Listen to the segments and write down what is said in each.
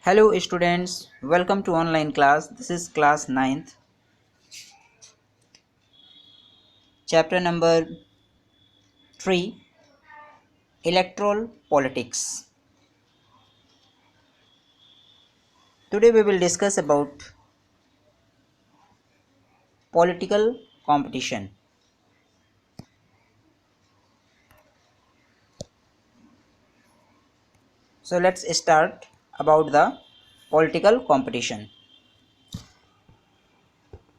Hello students, welcome to online class. This is class 9th, chapter number 3, Electoral Politics. Today we will discuss about political competition. So let's start about the political competition.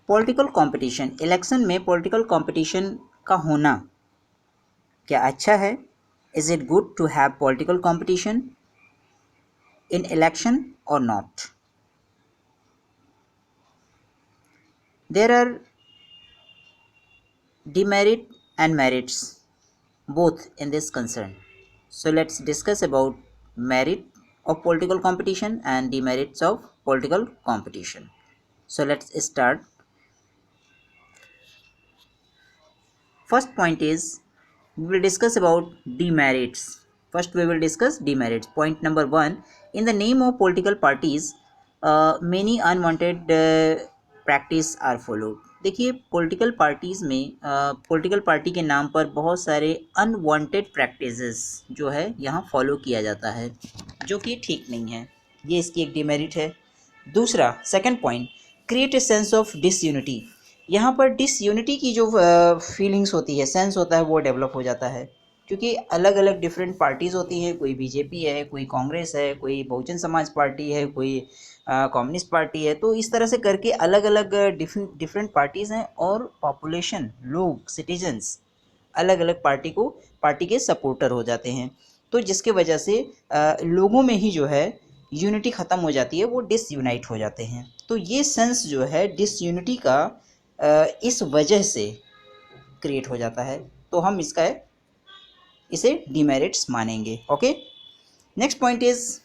Political competition, election में political competition का होना क्या अच्छा है? Is it good to have political competition in election or not? There are demerit and merits both in this concern. So let's discuss about merit of political competition and demerits of political competition. So let's start. First point is we will discuss about demerits. First we will discuss demerits. Point number 1, in the name of political parties many unwanted practice are followed. देखिए political parties में political party के नाम पर बहुत सारे unwanted practices जो है यहाँ फॉलो किया जाता है जो कि ठीक नहीं है, ये इसकी एक डिमेरिट है। दूसरा second point, create a sense of disunity. यहाँ पर डिसयूनिटी की जो फीलिंग्स होती है, सेंस होता है, वो डेवलप हो जाता है क्योंकि अलग अलग डिफरेंट पार्टीज़ होती हैं, कोई बीजेपी है, कोई कांग्रेस है, कोई बहुजन समाज पार्टी है, कोई कम्युनिस्ट पार्टी है। तो इस तरह से करके अलग अलग डिफरेंट पार्टीज़ हैं और पॉपुलेशन, लोग, सिटीजन्स अलग अलग पार्टी के सपोर्टर हो जाते हैं। तो जिसके वजह से लोगों में ही जो है यूनिटी ख़त्म हो जाती है, वो डिसयूनाइट हो जाते हैं। तो ये सेंस जो है डिसयूनिटी का इस वजह से क्रिएट हो जाता है, तो हम इसे डिमेरिट्स मानेंगे। Okay, next point is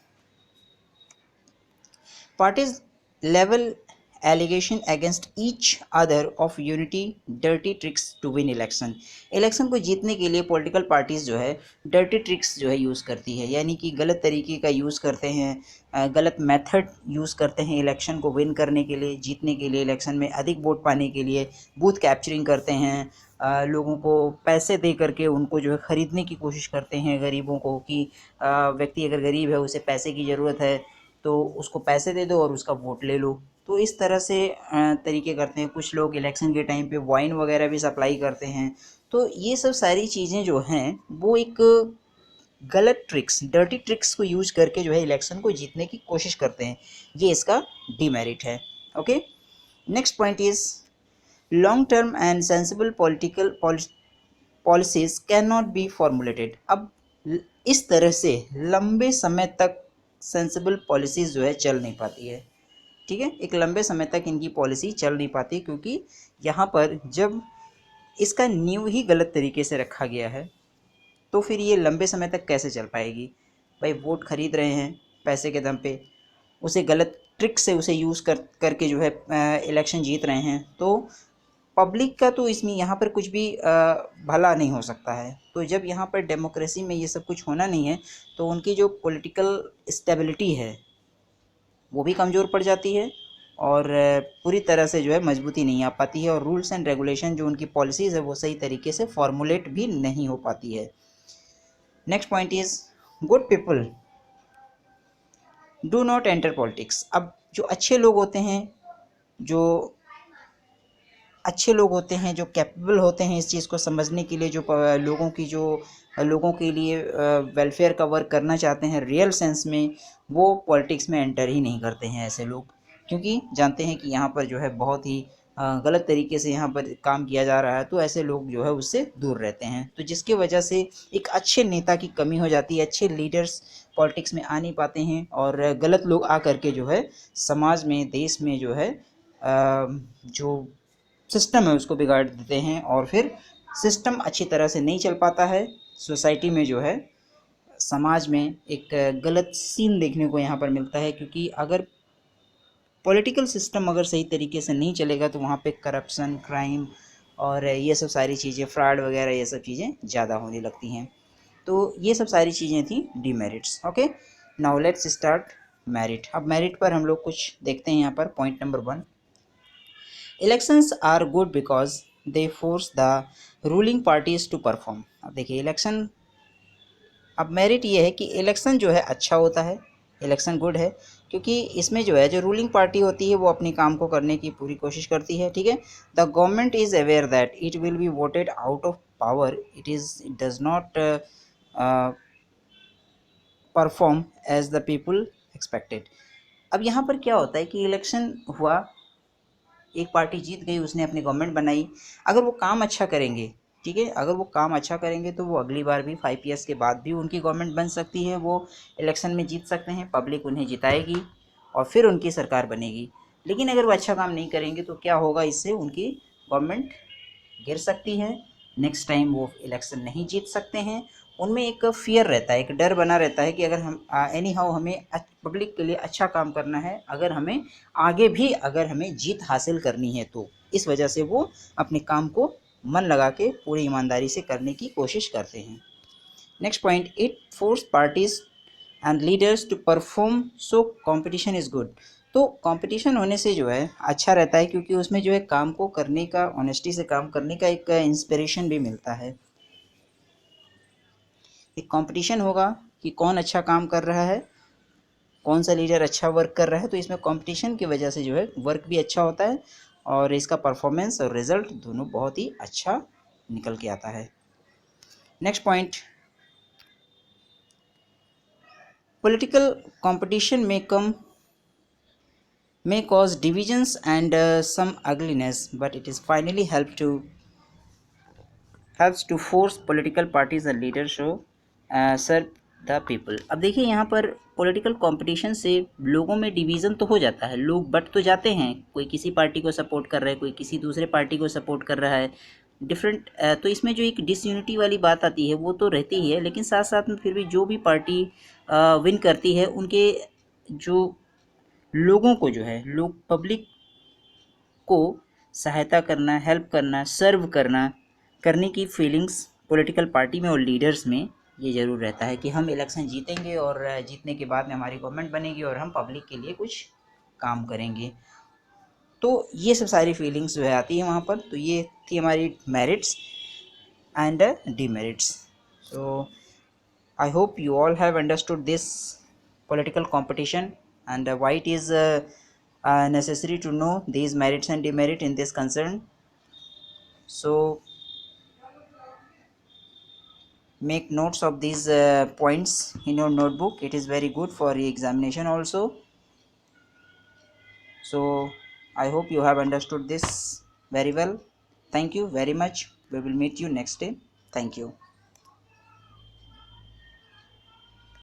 parties level allegation against each other of unity dirty tricks to win election. Election को जीतने के लिए पॉलिटिकल पार्टीज़ जो है डर्टी ट्रिक्स जो है यूज़ करती है, यानी कि गलत तरीके का यूज़ करते हैं, गलत मेथड यूज़ करते हैं इलेक्शन को विन करने के लिए, जीतने के लिए, इलेक्शन में अधिक वोट पाने के लिए बूथ कैप्चरिंग करते हैं, लोगों को पैसे दे करके उनको जो है ख़रीदने की कोशिश करते हैं, गरीबों को, कि व्यक्ति अगर गरीब है उसे पैसे की ज़रूरत है तो उसको पैसे दे दो और उसका वोट ले लो। तो इस तरह से तरीके करते हैं। कुछ लोग इलेक्शन के टाइम पे वाइन वगैरह भी सप्लाई करते हैं। तो ये सब सारी चीज़ें जो हैं वो एक गलत ट्रिक्स, डर्टी ट्रिक्स को यूज करके जो है इलेक्शन को जीतने की कोशिश करते हैं, ये इसका डिमेरिट है। Okay, next point is long term and sensible political policies can not be formulated. अब इस तरह से लंबे समय तक सेंसिबल पॉलिसीज़ जो है चल नहीं पाती है। ठीक है, एक लंबे समय तक इनकी पॉलिसी चल नहीं पाती क्योंकि यहाँ पर जब इसका नींव ही गलत तरीके से रखा गया है तो फिर ये लंबे समय तक कैसे चल पाएगी। भाई वोट खरीद रहे हैं पैसे के दम पे, उसे गलत ट्रिक से उसे यूज़ करके जो है इलेक्शन जीत रहे हैं, तो पब्लिक का तो इसमें यहाँ पर कुछ भी भला नहीं हो सकता है। तो जब यहाँ पर डेमोक्रेसी में ये सब कुछ होना नहीं है तो उनकी जो पॉलिटिकल स्टेबिलिटी है वो भी कमज़ोर पड़ जाती है और पूरी तरह से जो है मजबूती नहीं आ पाती है और रूल्स एंड रेगुलेशन जो उनकी पॉलिसीज़ है वो सही तरीके से फॉर्मुलेट भी नहीं हो पाती है। Next point is good people do not enter politics. अब जो अच्छे लोग होते हैं, जो अच्छे लोग होते हैं, जो कैपेबल होते हैं इस चीज़ को समझने के लिए, जो लोगों के लिए वेलफेयर का वर्क करना चाहते हैं रियल सेंस में, वो पॉलिटिक्स में एंटर ही नहीं करते हैं ऐसे लोग, क्योंकि जानते हैं कि यहाँ पर जो है बहुत ही गलत तरीके से यहाँ पर काम किया जा रहा है। तो ऐसे लोग जो है उससे दूर रहते हैं, तो जिसकी वजह से एक अच्छे नेता की कमी हो जाती है, अच्छे लीडर्स पॉलिटिक्स में आ नहीं पाते हैं और गलत लोग आ करके जो है समाज में, देश में जो है जो सिस्टम है उसको बिगाड़ देते हैं और फिर सिस्टम अच्छी तरह से नहीं चल पाता है। सोसाइटी में जो है, समाज में एक गलत सीन देखने को यहाँ पर मिलता है, क्योंकि अगर पॉलिटिकल सिस्टम अगर सही तरीके से नहीं चलेगा तो वहाँ पे करप्शन, क्राइम और ये सब सारी चीज़ें, फ्रॉड वगैरह, ये सब चीज़ें ज़्यादा होने लगती हैं। तो ये सब सारी चीज़ें थी demerits. Okay, now let's start merit. अब मेरिट पर हम लोग कुछ देखते हैं यहाँ पर। Point number 1, elections are good because they force the ruling parties to perform. अब देखिए इलेक्शन, अब मेरिट ये है कि इलेक्शन जो है अच्छा होता है, इलेक्शन गुड है, क्योंकि इसमें जो है जो रूलिंग पार्टी होती है वो अपने काम को करने की पूरी कोशिश करती है, ठीक है। The government is aware that it will be voted out of power, it does not perform as the people expected. अब यहाँ पर क्या होता है कि इलेक्शन हुआ, एक पार्टी जीत गई, उसने अपनी गवर्नमेंट बनाई, अगर वो काम अच्छा करेंगे, ठीक है, अगर वो काम अच्छा करेंगे तो वो अगली बार भी 5 ईयर्स के बाद भी उनकी गवर्नमेंट बन सकती है, वो इलेक्शन में जीत सकते हैं, पब्लिक उन्हें जिताएगी और फिर उनकी सरकार बनेगी। लेकिन अगर वो अच्छा काम नहीं करेंगे तो क्या होगा, इससे उनकी गवर्नमेंट गिर सकती है, नेक्स्ट टाइम वो इलेक्शन नहीं जीत सकते हैं। उनमें एक फ़ियर रहता है, एक डर बना रहता है कि अगर हम एनी हाउ हमें पब्लिक के लिए अच्छा काम करना है, अगर हमें आगे भी अगर हमें जीत हासिल करनी है, तो इस वजह से वो अपने काम को मन लगा के पूरी ईमानदारी से करने की कोशिश करते हैं। Next point, it force parties and leaders to perform, so competition is good. तो कंपटीशन होने से जो है अच्छा रहता है, क्योंकि उसमें जो है काम को करने का, ऑनेस्टी से काम करने का एक इंस्पिरेशन भी मिलता है। एक कंपटीशन होगा कि कौन अच्छा काम कर रहा है, कौन सा लीडर अच्छा वर्क कर रहा है, तो इसमें कंपटीशन की वजह से जो है वर्क भी अच्छा होता है और इसका परफॉर्मेंस और रिजल्ट दोनों बहुत ही अच्छा निकल के आता है। Next point, political competition may cause divisions and some ugliness, but it is finally helps to force political parties and leaders to serve the people। अब देखिए यहाँ पर पॉलिटिकल कंपटीशन से लोगों में डिवीज़न तो हो जाता है, लोग बट तो जाते हैं, कोई किसी पार्टी को सपोर्ट कर रहा है, कोई किसी दूसरे पार्टी को सपोर्ट कर रहा है, डिफरेंट, तो इसमें जो एक डिसयूनिटी वाली बात आती है वो तो रहती ही है, लेकिन साथ साथ में फिर भी जो भी पार्टी विन करती है, उनके जो लोगों को जो है, लोग पब्लिक को सहायता करना, हेल्प करना, सर्व करना, करने की फीलिंग्स पॉलिटिकल पार्टी में और लीडर्स में ये ज़रूर रहता है कि हम इलेक्शन जीतेंगे और जीतने के बाद में हमारी गवर्नमेंट बनेगी और हम पब्लिक के लिए कुछ काम करेंगे। तो ये सब सारी फीलिंग्स जो है आती है वहाँ पर। तो ये थी हमारी merits and demerits. So I hope you all have understood this political competition and why it is necessary to know these merits and demerit in this concern. So make notes of these points in your notebook. It is very good for re-examination also. So I hope you have understood this very well. Thank you very much. We will meet you next day. Thank you.